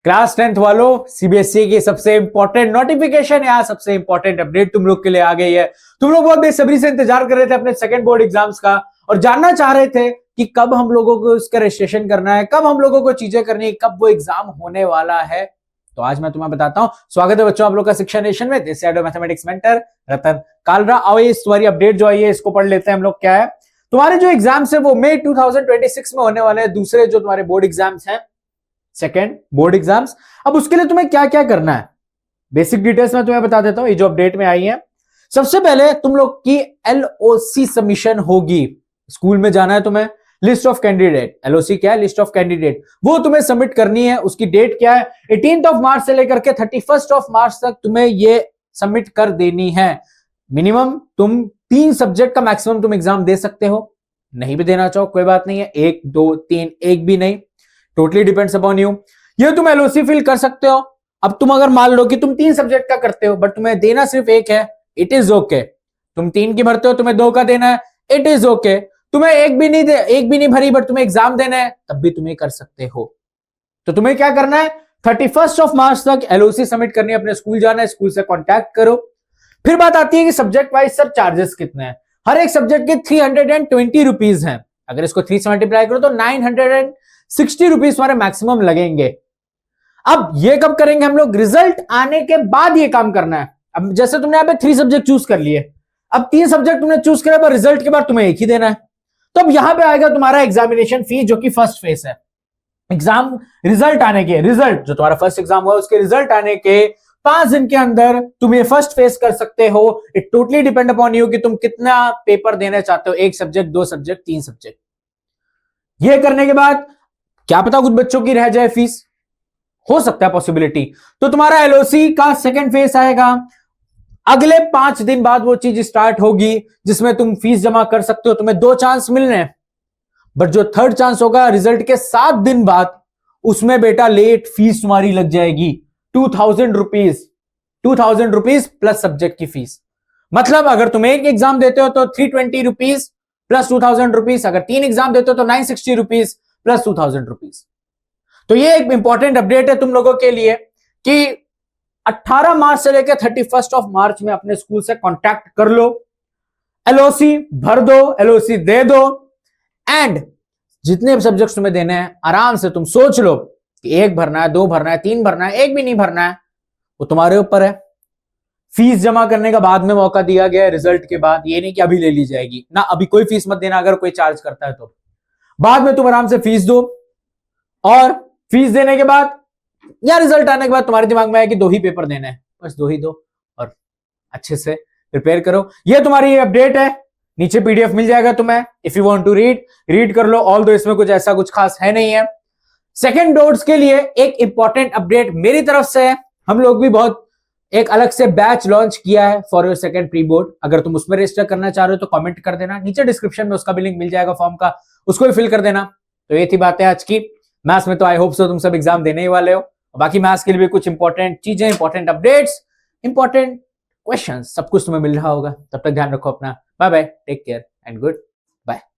Class 10th वालों, CBSE की सबसे इंपॉर्टेंट नोटिफिकेशन या सबसे इंपॉर्टेंट अपडेट तुम लोग के लिए आ गई है। तुम लोग बहुत बेसब्री से इंतजार कर रहे थे अपने सेकंड बोर्ड एग्जाम्स का और जानना चाह रहे थे कि कब हम लोगों को उसका रजिस्ट्रेशन करना है, कब हम लोगों को चीजें करनी है, कब वो एग्जाम होने वाला है। तो आज मैं तुम्हें बताता हूं। स्वागत है बच्चों आप लोग का शिक्षा नेशन में। दिस साइड मैथमेटिक्स मेंटर रतन कालरा। आओ ये तुम्हारी अपडेट जो आई है इसको पढ़ लेते हैं हम लोग। क्या है तुम्हारे जो एग्जाम्स है वो मई 2026 में होने वाले हैं। दूसरे जो तुम्हारे बोर्ड एग्जाम्स हैं, सेकेंड बोर्ड एग्जाम्स। अब उसके लिए तुम्हें क्या क्या करना है, बेसिक डिटेल्स में तुम्हें बता देता हूं। ये जो अपडेट में आई है, सबसे पहले तुम लोग की एलओसी सबमिशन होगी। स्कूल में जाना है तुम्हें, लिस्ट ऑफ कैंडिडेट, एलओसी क्या है, लिस्ट ऑफ कैंडिडेट, वो तुम्हें सबमिट करनी है। उसकी डेट क्या है, 18 मार्च से लेकर के 31 मार्च तक तुम्हें ये सबमिट कर देनी है। मिनिमम तुम 3 सब्जेक्ट का मैक्सिमम तुम एग्जाम दे सकते हो, नहीं भी देना चाहो कोई बात नहीं है, 1 2 3 एक भी नहीं, टोटली डिपेंड्स अपॉन यू। ये तुम एलओसी फिल कर सकते हो। अब तुम अगर मान लो कि तुम 3 सब्जेक्ट का करते हो बट तुम्हें देना सिर्फ 1 है, इट इज ओके। तुम 3 की भरते हो, तुम्हें 2 का देना है, इट इज ओके। तुम्हें एक भी नहीं भरी बट तुम्हें एग्जाम देना है, तब भी तुम्हें कर सकते हो। तो तुम्हें क्या करना है, 31 मार्च तक एलओसी सबमिट करनी है, अपने स्कूल जाना है, स्कूल से कॉन्टैक्ट करो। फिर बात आती है कि सब्जेक्ट वाइज सर चार्जेस कितने हैं। हर एक सब्जेक्ट के 320 रुपीज हैं। अगर इसको 3 से मल्टीप्लाई करो तो 960 रुपीज तुम्हारे मैक्सिमम लगेंगे। अब ये कब करेंगे हम लोग, रिजल्ट आने के बाद ये काम करना है। अब जैसे तुमने यहाँ पे 3 सब्जेक्ट चूज कर लिए, अब 3 सब्जेक्ट तुमने चूज करे पर रिजल्ट के बाद तुम्हें एक ही देना है। तो अब यहां पे आएगा तुम्हारा एग्जामिनेशन फीस, जो कि फर्स्ट फेस है। एग्जाम रिजल्ट आने के, रिजल्ट जो तुम्हारा फर्स्ट एग्जाम हुआ उसके रिजल्ट आने के 5 दिन के अंदर तुम ये फर्स्ट फेस कर सकते हो। It totally depend upon you कि तुम कितना पेपर देना चाहते हो, 1 सब्जेक्ट, 2 सब्जेक्ट, 3 सब्जेक्ट। ये करने के बाद क्या पता कुछ बच्चों की रह जाए फीस, हो सकता है पॉसिबिलिटी। तो तुम्हारा एलओसी का सेकंड फेस आएगा, अगले 5 दिन बाद वो चीज स्टार्ट होगी जिसमें तुम फीस जमा कर सकते हो। तुम्हें 2 चांस मिल रहे हैं, बट जो थर्ड चांस होगा रिजल्ट के 7 दिन बाद, उसमें बेटा लेट फीस तुम्हारी लग जाएगी 2000 रुपीज। 2000 रुपीज प्लस सब्जेक्ट की फीस। मतलब अगर तुम एक एग्जाम देते हो तो 320 रुपीज प्लस 2000 रुपीज, अगर 3 एग्जाम देते हो तो 960 रुपीज प्लस 2000 रुपीज। तो ये एक इंपॉर्टेंट अपडेट है तुम लोगों के लिए कि 18 मार्च से लेकर 31 मार्च में अपने स्कूल से कांटेक्ट कर लो, एलओसी भर दो, एलओसी दे दो, एंड जितने भी सब्जेक्ट्स तुम्हें देने हैं आराम से तुम सोच लो कि 1 भरना है, 2 भरना है, 3 भरना है, 1 भी नहीं भरना है, वो तुम्हारे ऊपर है। फीस जमा करने का बाद में मौका दिया गया है, रिजल्ट के बाद, ये नहीं कि अभी ले ली जाएगी ना। अभी कोई फीस मत देना, अगर कोई चार्ज करता है तो बाद में तुम आराम से फीस दो। और फीस देने के बाद या रिजल्ट आने के बाद तुम्हारे दिमाग में आया कि 2 ही पेपर देने हैं, बस 2 ही दो और अच्छे से प्रिपेयर करो। ये तुम्हारी अपडेट है, नीचे पीडीएफ मिल जाएगा तुम्हें। If you want to read कर लो। ऑल दो इसमें कुछ ऐसा कुछ खास है नहीं है। सेकंड बोर्ड्स के लिए एक इंपॉर्टेंट अपडेट मेरी तरफ से है। हम लोग भी बहुत एक अलग से बैच लॉन्च किया है for your second pre board. अगर तुम उसमें रजिस्टर करना चाह रहे हो तो कमेंट कर देना, नीचे डिस्क्रिप्शन में उसका भी लिंक मिल जाएगा फॉर्म का, उसको भी फिल कर देना। तो ये थी बातें आज की। मैथ्स में तो आई होप सो तुम सब एग्जाम देने ही वाले हो। बाकी मैथ्स के लिए भी कुछ इंपॉर्टेंट चीजें, इंपॉर्टेंट अपडेट्स, इंपॉर्टेंट क्वेश्चंस, सब कुछ तुम्हें मिल रहा होगा। तब तक ध्यान रखो अपना। Bye bye, take care and good bye.